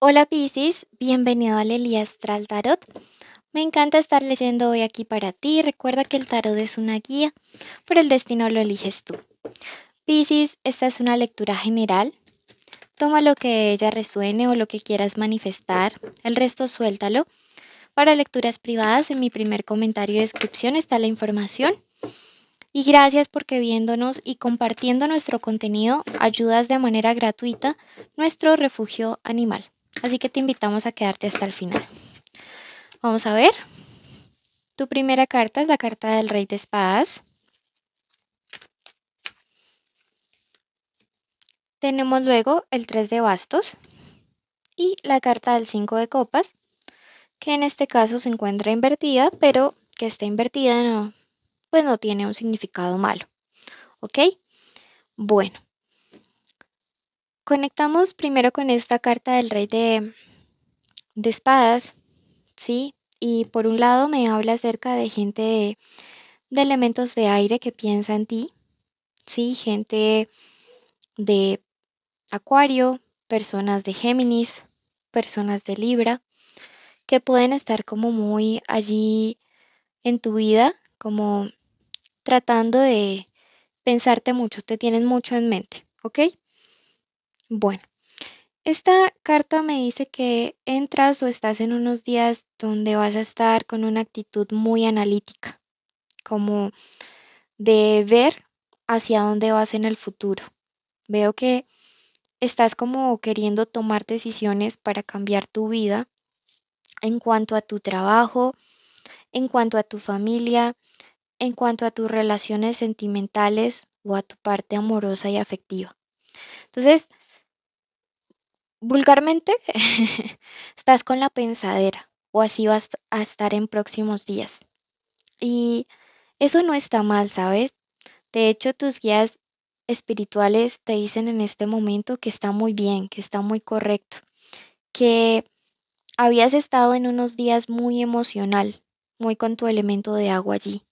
Hola Piscis, bienvenido al Elías Astral Tarot. Me encanta estar leyendo hoy aquí para ti. Recuerda que el tarot es una guía, pero el destino lo eliges tú. Piscis, esta es una lectura general. Toma lo que de ella resuene o lo que quieras manifestar. El resto suéltalo. Para lecturas privadas, en mi primer comentario y descripción está la información. Y gracias porque viéndonos y compartiendo nuestro contenido ayudas de manera gratuita nuestro refugio animal. Así que te invitamos a quedarte hasta el final. Vamos a ver. Tu primera carta es la carta del Rey de Espadas. Tenemos luego el 3 de Bastos y la carta del 5 de Copas, que en este caso se encuentra invertida, pero que está invertida pues no tiene un significado malo. ¿Ok? Bueno, conectamos primero con esta carta del Rey de Espadas, ¿sí? Y por un lado me habla acerca de gente de elementos de aire que piensa en ti, ¿sí? Gente de Acuario, personas de Géminis, personas de Libra, que pueden estar como muy allí en tu vida, como tratando de pensarte mucho, te tienen mucho en mente, ¿ok? Bueno, esta carta me dice que entras o estás en unos días donde vas a estar con una actitud muy analítica, como de ver hacia dónde vas en el futuro. Veo que estás como queriendo tomar decisiones para cambiar tu vida en cuanto a tu trabajo, en cuanto a tu familia, en cuanto a tus relaciones sentimentales o a tu parte amorosa y afectiva. Entonces, vulgarmente, estás con la pensadera o así vas a estar en próximos días. Y eso no está mal, ¿sabes? De hecho, tus guías espirituales te dicen en este momento que está muy bien, que está muy correcto, que habías estado en unos días muy emocional, muy con tu elemento de agua allí.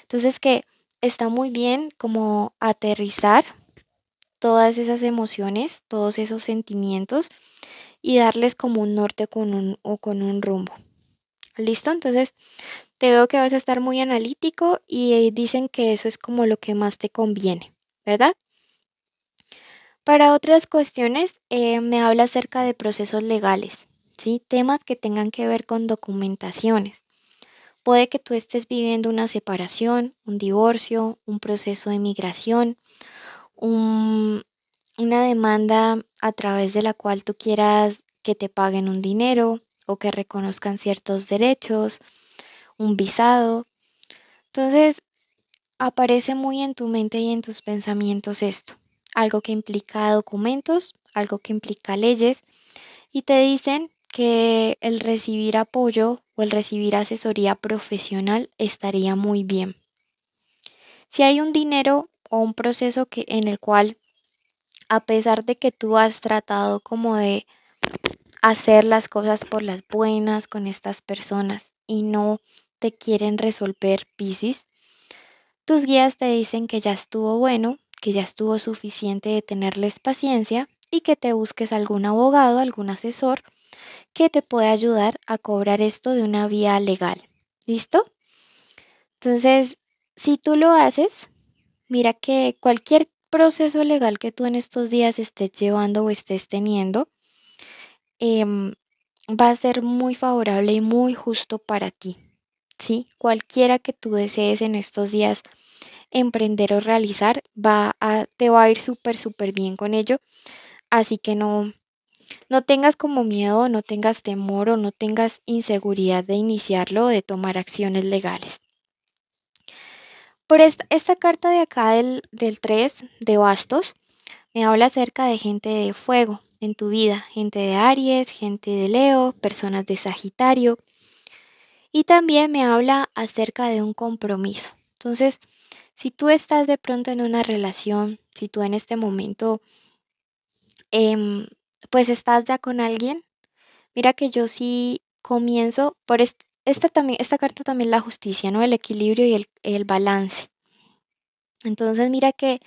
Entonces que está muy bien como aterrizar todas esas emociones, todos esos sentimientos y darles como un norte con un rumbo. ¿Listo? Entonces te veo que vas a estar muy analítico y dicen que eso es como lo que más te conviene, ¿verdad? Para otras cuestiones, me habla acerca de procesos legales, ¿sí? Temas que tengan que ver con documentaciones. Puede que tú estés viviendo una separación, un divorcio, un proceso de migración, un- una demanda a través de la cual tú quieras que te paguen un dinero o que reconozcan ciertos derechos, un visado. Entonces, aparece muy en tu mente y en tus pensamientos esto, algo que implica documentos, algo que implica leyes, y te dicen que el recibir apoyo o el recibir asesoría profesional estaría muy bien. Si hay un dinero o un proceso en el cual, a pesar de que tú has tratado como de hacer las cosas por las buenas con estas personas y no te quieren resolver, Piscis, tus guías te dicen que ya estuvo bueno, que ya estuvo suficiente de tenerles paciencia y que te busques algún abogado, algún asesor que te pueda ayudar a cobrar esto de una vía legal. ¿Listo? Entonces, si tú lo haces, mira que cualquier proceso legal que tú en estos días estés llevando o estés teniendo, em, va a ser muy favorable y muy justo para ti, ¿sí? Cualquiera que tú desees en estos días emprender o realizar, te va a ir súper, súper bien con ello. Así que no tengas como miedo, no tengas temor o no tengas inseguridad de iniciarlo o de tomar acciones legales. Por esta carta de acá del 3 de bastos, me habla acerca de gente de fuego en tu vida, gente de Aries, gente de Leo, personas de Sagitario. Y también me habla acerca de un compromiso. Entonces, si tú estás de pronto en una relación, si tú en este momento, em, pues estás ya con alguien, mira que yo sí comienzo por esta carta también la justicia, ¿no? El equilibrio y el balance. Entonces, mira que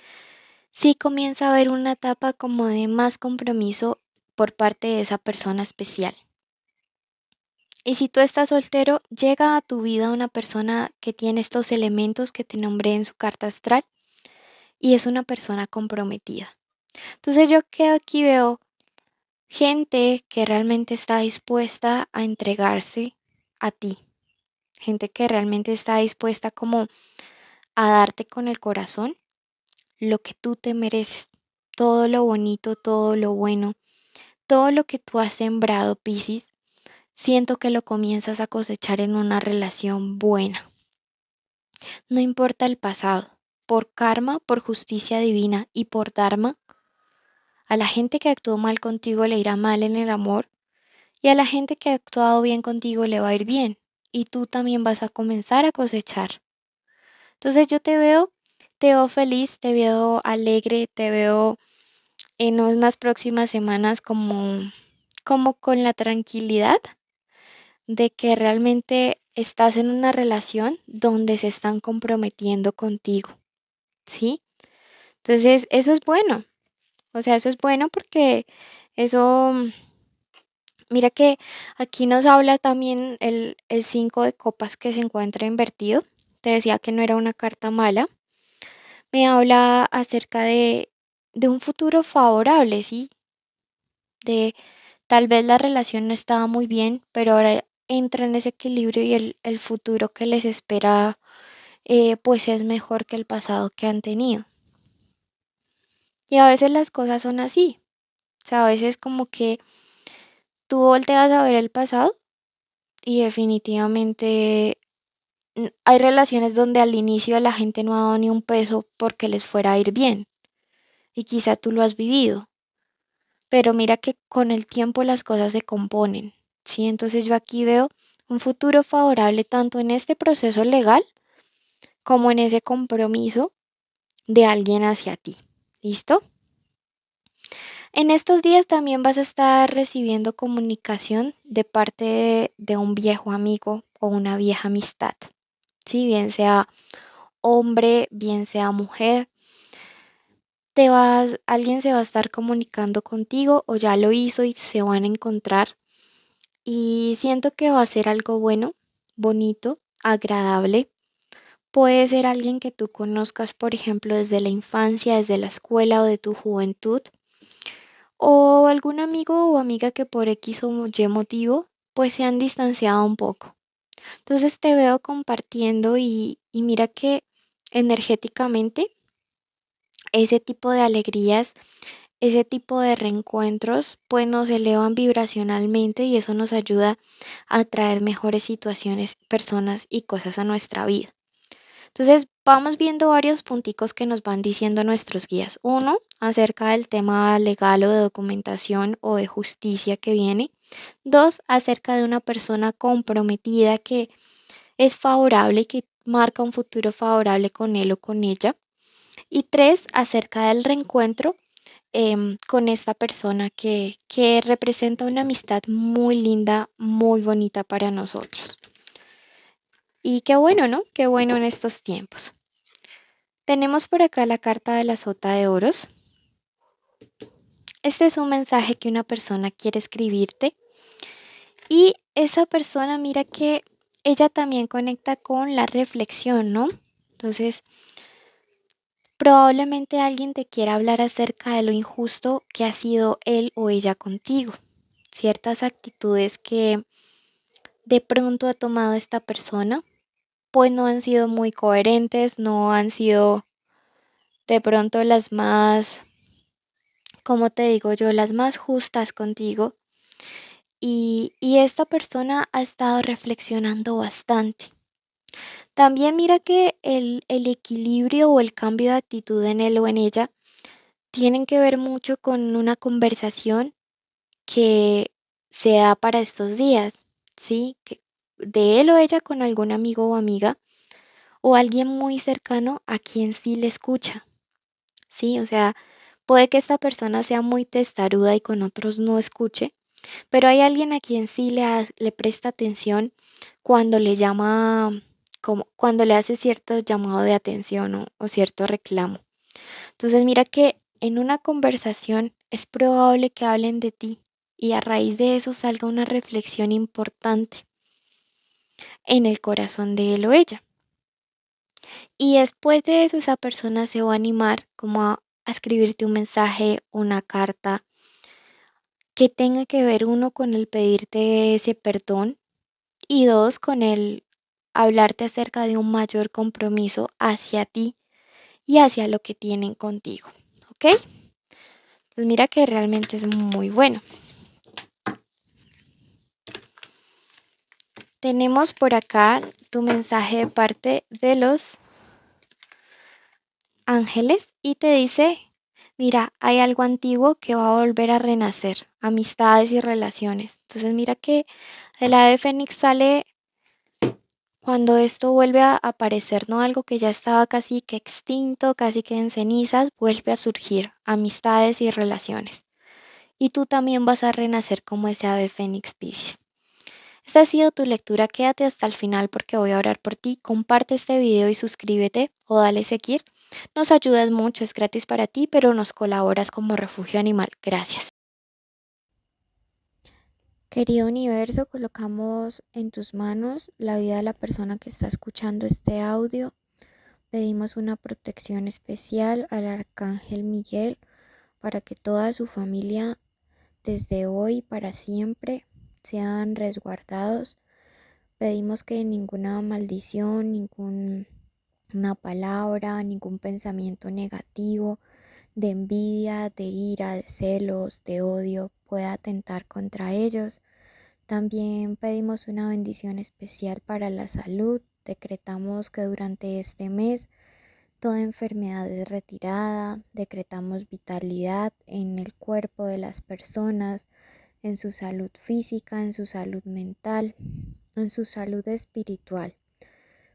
sí comienza a haber una etapa como de más compromiso por parte de esa persona especial. Y si tú estás soltero, llega a tu vida una persona que tiene estos elementos que te nombré en su carta astral y es una persona comprometida. Entonces yo que aquí veo gente que realmente está dispuesta a entregarse a ti, gente que realmente está dispuesta como a darte con el corazón lo que tú te mereces, todo lo bonito, todo lo bueno, todo lo que tú has sembrado, Piscis, siento que lo comienzas a cosechar en una relación buena. No importa el pasado, por karma, por justicia divina y por dharma, a la gente que actuó mal contigo le irá mal en el amor y a la gente que ha actuado bien contigo le va a ir bien y tú también vas a comenzar a cosechar. Entonces yo te veo feliz, te veo alegre, te veo en unas próximas semanas como con la tranquilidad de que realmente estás en una relación donde se están comprometiendo contigo, ¿sí? Entonces, eso es bueno, o sea, eso es bueno porque eso, mira que aquí nos habla también el 5 de copas que se encuentra invertido. Te decía que no era una carta mala. Me habla acerca de un futuro favorable, ¿sí? De tal vez la relación no estaba muy bien, pero ahora entra en ese equilibrio y el futuro que les espera pues es mejor que el pasado que han tenido. Y a veces las cosas son así. O sea, a veces como que tú volteas a ver el pasado y definitivamente hay relaciones donde al inicio la gente no ha dado ni un peso porque les fuera a ir bien. Y quizá tú lo has vivido. Pero mira que con el tiempo las cosas se componen, ¿sí? Entonces yo aquí veo un futuro favorable tanto en este proceso legal como en ese compromiso de alguien hacia ti. ¿Listo? En estos días también vas a estar recibiendo comunicación de parte de un viejo amigo o una vieja amistad, ¿sí? Bien sea hombre, bien sea mujer. Alguien se va a estar comunicando contigo o ya lo hizo y se van a encontrar. Y siento que va a ser algo bueno, bonito, agradable. Puede ser alguien que tú conozcas, por ejemplo, desde la infancia, desde la escuela o de tu juventud, o algún amigo o amiga que por X o Y motivo, pues se han distanciado un poco. Entonces te veo compartiendo y mira que energéticamente ese tipo de alegrías, ese tipo de reencuentros, pues nos elevan vibracionalmente y eso nos ayuda a traer mejores situaciones, personas y cosas a nuestra vida. Entonces, vamos viendo varios punticos que nos van diciendo nuestros guías. Uno, acerca del tema legal o de documentación o de justicia que viene. Dos, acerca de una persona comprometida que es favorable y que marca un futuro favorable con él o con ella. Y tres, acerca del reencuentro con esta persona que representa una amistad muy linda, muy bonita para nosotros. Y qué bueno, ¿no? Qué bueno en estos tiempos. Tenemos por acá la carta de la sota de oros. Este es un mensaje que una persona quiere escribirte y esa persona mira que ella también conecta con la reflexión, ¿no? Entonces, probablemente alguien te quiera hablar acerca de lo injusto que ha sido él o ella contigo. Ciertas actitudes que de pronto ha tomado esta persona, pues no han sido muy coherentes, no han sido de pronto las más, como te digo yo, las más justas contigo. Y esta persona ha estado reflexionando bastante. También mira que el equilibrio o el cambio de actitud en él o en ella tienen que ver mucho con una conversación que se da para estos días, ¿sí? Que de él o ella con algún amigo o amiga o alguien muy cercano a quien sí le escucha, ¿sí? O sea, puede que esta persona sea muy testaruda y con otros no escuche, pero hay alguien a quien sí le presta atención cuando le llama, como cuando le hace cierto llamado de atención o cierto reclamo. Entonces mira que en una conversación es probable que hablen de ti, y a raíz de eso salga una reflexión importante en el corazón de él o ella. Y después de eso esa persona se va a animar como a escribirte un mensaje, una carta, que tenga que ver uno con el pedirte ese perdón y dos con el hablarte acerca de un mayor compromiso hacia ti y hacia lo que tienen contigo. ¿Ok? Pues mira que realmente es muy bueno. Tenemos por acá tu mensaje de parte de los ángeles y te dice, mira, hay algo antiguo que va a volver a renacer, amistades y relaciones. Entonces mira que el ave fénix sale cuando esto vuelve a aparecer, ¿no? Algo que ya estaba casi que extinto, casi que en cenizas, vuelve a surgir, amistades y relaciones. Y tú también vas a renacer como ese ave fénix Piscis. Esta ha sido tu lectura, quédate hasta el final porque voy a orar por ti. Comparte este video y suscríbete o dale seguir. Nos ayudas mucho, es gratis para ti, pero nos colaboras como refugio animal. Gracias. Querido universo, colocamos en tus manos la vida de la persona que está escuchando este audio. Pedimos una protección especial al arcángel Miguel para que toda su familia desde hoy para siempre sean resguardados. Pedimos que ninguna maldición, ninguna palabra, ningún pensamiento negativo de envidia, de ira, de celos, de odio pueda atentar contra ellos. También pedimos una bendición especial para la salud. Decretamos que durante este mes toda enfermedad es retirada. Decretamos vitalidad en el cuerpo de las personas, en su salud física, en su salud mental, en su salud espiritual.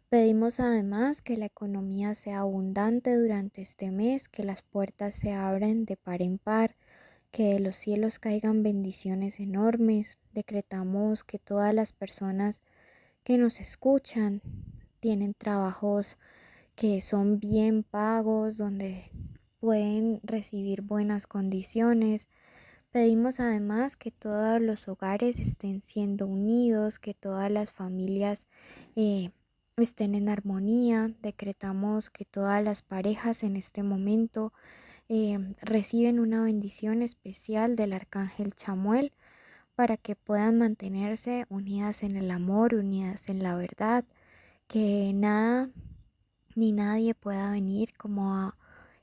Pedimos además que la economía sea abundante durante este mes, que las puertas se abran de par en par, que de los cielos caigan bendiciones enormes. Decretamos que todas las personas que nos escuchan tienen trabajos que son bien pagos, donde pueden recibir buenas condiciones. Pedimos además que todos los hogares estén siendo unidos, que todas las familias estén en armonía. Decretamos que todas las parejas en este momento reciben una bendición especial del arcángel Chamuel para que puedan mantenerse unidas en el amor, unidas en la verdad, que nada ni nadie pueda venir como a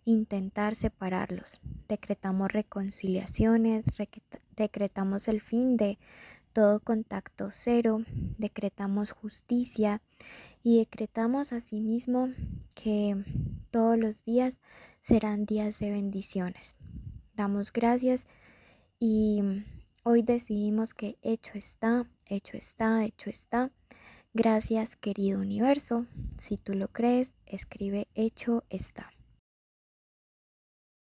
intentar separarlos. Decretamos reconciliaciones, decretamos el fin de todo contacto cero, decretamos justicia y decretamos asimismo que todos los días serán días de bendiciones. Damos gracias y hoy decidimos que hecho está, hecho está, hecho está. Gracias, querido universo. Si tú lo crees, escribe hecho está.